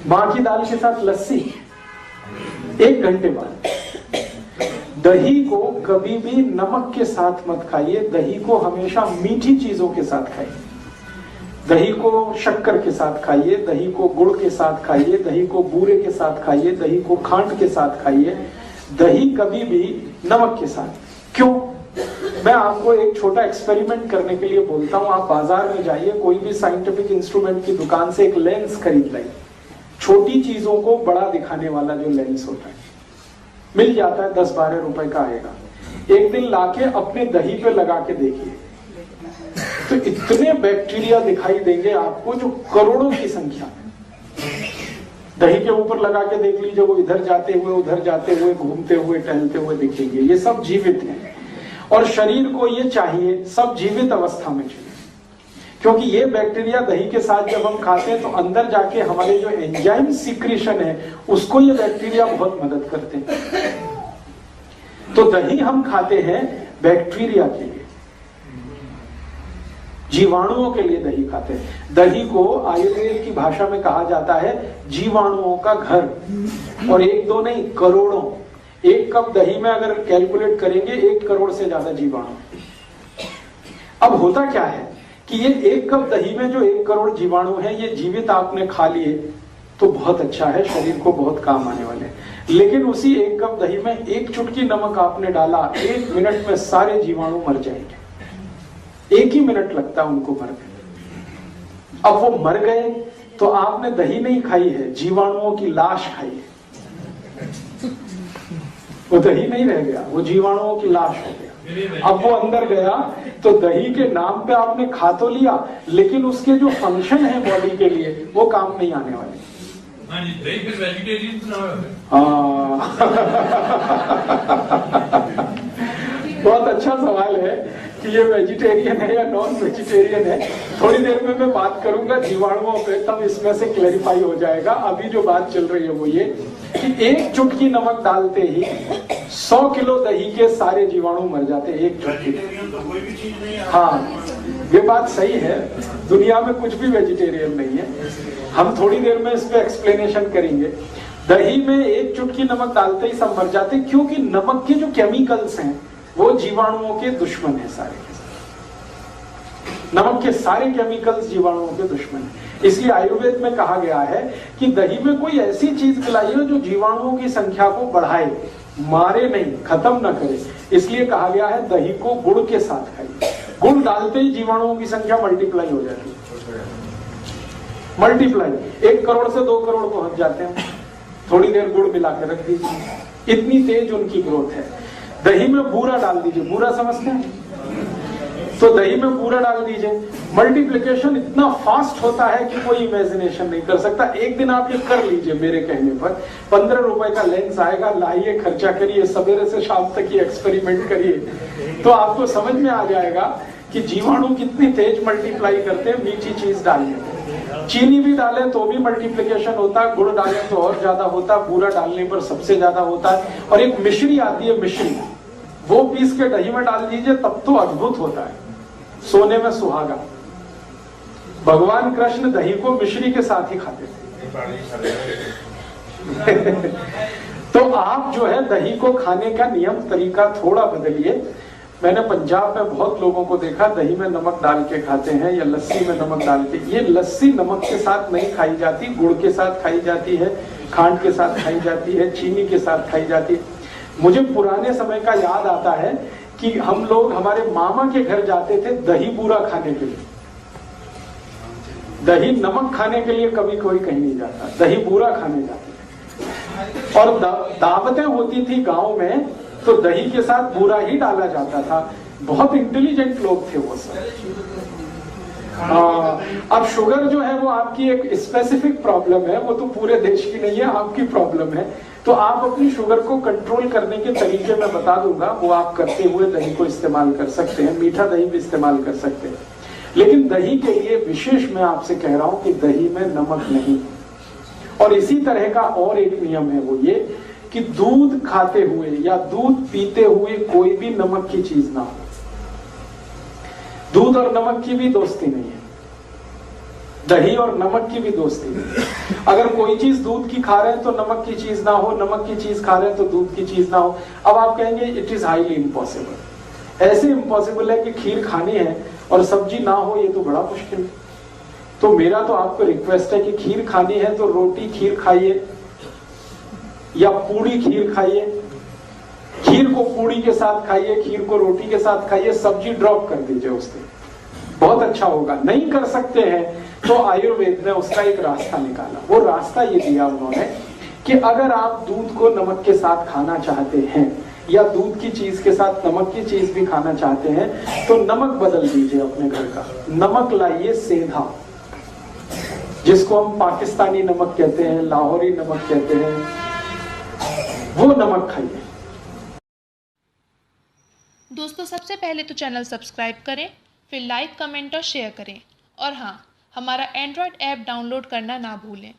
माँ की दाल के साथ लस्सी 1 घंटे बाद। दही को कभी भी नमक के साथ मत खाइए, दही को हमेशा मीठी चीजों के साथ खाइए। दही को शक्कर के साथ खाइए, दही को गुड़ के साथ खाइए, दही को बूरे के साथ खाइए, दही को खांड के साथ खाइए, दही कभी भी नमक के साथ। क्यों? मैं आपको एक छोटा एक्सपेरिमेंट करने के लिए बोलता हूं। आप बाजार में जाइए, कोई भी साइंटिफिक इंस्ट्रूमेंट की दुकान से एक लेंस खरीद लाइए। छोटी चीजों को बड़ा दिखाने वाला जो लेंस होता है, मिल जाता है, 10-12 रुपए का आएगा। एक दिन लाके अपने दही पे लगा के देखिए, तो इतने बैक्टीरिया दिखाई देंगे आपको जो करोड़ों की संख्या में। दही के ऊपर लगा के देख लीजिए, वो इधर जाते हुए, उधर जाते हुए, घूमते हुए, टहलते हुए दिखेंगे। ये सब जीवित हैं और शरीर को ये चाहिए, सब जीवित अवस्था में चाहिए। क्योंकि ये बैक्टीरिया दही के साथ जब हम खाते हैं तो अंदर जाके हमारे जो एंजाइम सीक्रेशन है उसको ये बैक्टीरिया बहुत मदद करते हैं। तो दही हम खाते हैं बैक्टीरिया के लिए, जीवाणुओं के लिए दही खाते हैं। दही को आयुर्वेद की भाषा में कहा जाता है जीवाणुओं का घर। और 1-2 नहीं, करोड़ों। 1 कप दही में अगर कैलकुलेट करेंगे 1 करोड़ से ज्यादा जीवाणु। अब होता क्या है कि ये 1 कप दही में जो 1 करोड़ जीवाणु है, ये जीवित आपने खा लिए तो बहुत अच्छा है, शरीर को बहुत काम आने वाले। लेकिन उसी 1 कप दही में 1 चुटकी नमक आपने डाला, 1 मिनट में सारे जीवाणु मर जाएंगे। 1 ही मिनट लगता है उनको मरने। अब वो मर गए तो आपने दही नहीं खाई है, जीवाणुओं की लाश खाई है। वो दही नहीं रह गया, वो जीवाणुओं की लाश हो गया। अब वो अंदर गया तो दही के नाम पे आपने खा तो लिया, लेकिन उसके जो फंक्शन है बॉडी के लिए वो काम नहीं आने वाले। दही फिर वेजिटेरियन बहुत अच्छा सवाल है कि ये वेजिटेरियन है या नॉन वेजिटेरियन है। थोड़ी देर में मैं बात करूंगा जीवाणुओं पे, तब इसमें से क्लैरिफाई हो जाएगा। अभी जो बात चल रही है वो ये कि 1 चुटकी नमक डालते ही 100 किलो दही के सारे जीवाणु मर जाते हैं। 1 चुटकी तो कोई भी चीज नहीं है। हाँ, ये बात सही है। दुनिया में कुछ भी वेजिटेरियन नहीं है। हम थोड़ी देर में इस पे एक्सप्लेनेशन करेंगे। दही में 1 चुटकी नमक डालते ही सब मर जाते, क्योंकि नमक के जो केमिकल्स हैं वो जीवाणुओं के दुश्मन है। सारे के नमक के सारे केमिकल्स जीवाणुओं के दुश्मन है। इसलिए आयुर्वेद में कहा गया है कि दही में कोई ऐसी चीज मिलाइए जो जीवाणुओं की संख्या को बढ़ाए, मारे नहीं, खत्म ना करे। इसलिए कहा गया है दही को गुड़ के साथ खाइए। गुड़ डालते ही जीवाणुओं की संख्या मल्टीप्लाई हो जाती है। मल्टीप्लाई 1 करोड़ से 2 करोड़ पहुंच जाते हैं। थोड़ी देर गुड़ मिला के रख दीजिए, इतनी तेज उनकी ग्रोथ है। दही में बूरा डाल दीजिए, बूरा समझते हैं? तो दही में बूरा डाल दीजिए, मल्टीप्लिकेशन इतना फास्ट होता है कि कोई इमेजिनेशन नहीं कर सकता। एक दिन आप ये कर लीजिए मेरे कहने पर। 15 रुपए का लेंस आएगा, लाइए, खर्चा करिए, सवेरे से शाम तक ये एक्सपेरिमेंट करिए, तो आपको समझ में आ जाएगा कि जीवाणु कितनी तेज मल्टीप्लाई करते हैं मीठी चीज डालने। चीनी भी डालें तो भी मल्टीप्लिकेशन होता है, गुड़ डालें तो और ज्यादा होता है, बूरा डालने पर सबसे ज्यादा होता है। और एक मिश्री आती है, मिश्री, वो पीस के दही में डाल दीजिए, तब तो अद्भुत होता है, सोने में सुहागा। भगवान कृष्ण दही को मिश्री के साथ ही खाते थे। तो आप जो है दही को खाने का नियम तरीका थोड़ा बदलिए। मैंने पंजाब में बहुत लोगों को देखा दही में नमक डाल के खाते हैं या लस्सी में नमक डाल के। ये लस्सी नमक के साथ नहीं खाई जाती, गुड़ के साथ खाई जाती है, खांड के साथ खाई जाती है, चीनी के साथ खाई जाती है। मुझे पुराने समय का याद आता है कि हम लोग हमारे मामा के घर जाते थे दही बूरा खाने के लिए। दही नमक खाने के लिए कभी कोई कहीं नहीं जाता, दही बूरा खाने जाते थे। और दावतें होती थी गांव में, तो दही के साथ बूरा ही डाला जाता था। बहुत इंटेलिजेंट लोग थे वो सब। अब शुगर जो है वो आपकी एक स्पेसिफिक प्रॉब्लम है, वो तो पूरे देश की नहीं है, आपकी प्रॉब्लम है। तो आप अपनी शुगर को कंट्रोल करने के तरीके मैं बता दूंगा, वो आप करते हुए दही को इस्तेमाल कर सकते हैं। मीठा दही भी इस्तेमाल कर सकते हैं, लेकिन दही के लिए विशेष मैं आपसे कह रहा हूं कि दही में नमक नहीं। और इसी तरह का और एक नियम है, वो ये कि दूध खाते हुए या दूध पीते हुए कोई भी नमक की चीज ना हो। दूध और नमक की भी दोस्ती नहीं है, दही और नमक की भी दोस्ती नहीं है। अगर कोई चीज दूध की खा रहे हैं तो नमक की चीज ना हो, नमक की चीज खा रहे हैं तो दूध की चीज ना हो। अब आप कहेंगे इट इज हाईली इम्पॉसिबल। ऐसे इम्पॉसिबल है कि खीर खानी है और सब्जी ना हो, ये तो बड़ा मुश्किल है। तो मेरा तो आपको रिक्वेस्ट है कि खीर खानी है तो रोटी खीर खाइए या पूरी खीर खाइए। खीर को पूरी के साथ खाइए, खीर को रोटी के साथ खाइए, सब्जी ड्रॉप कर दीजिए उसके, बहुत अच्छा होगा। नहीं कर सकते हैं तो आयुर्वेद ने उसका एक रास्ता निकाला। वो रास्ता ये दिया उन्होंने कि अगर आप दूध को नमक के साथ खाना चाहते हैं या दूध की चीज के साथ नमक की चीज भी खाना चाहते हैं तो नमक बदल दीजिए अपने घर का। नमक लाइए सेंधा, जिसको हम पाकिस्तानी नमक कहते हैं, लाहौरी नमक कहते हैं, वो नमक खाइए। दोस्तों, सबसे पहले तो चैनल सब्सक्राइब करें, फिर लाइक, कमेंट और शेयर करें। और हाँ, हमारा एंड्रॉयड ऐप डाउनलोड करना ना भूलें।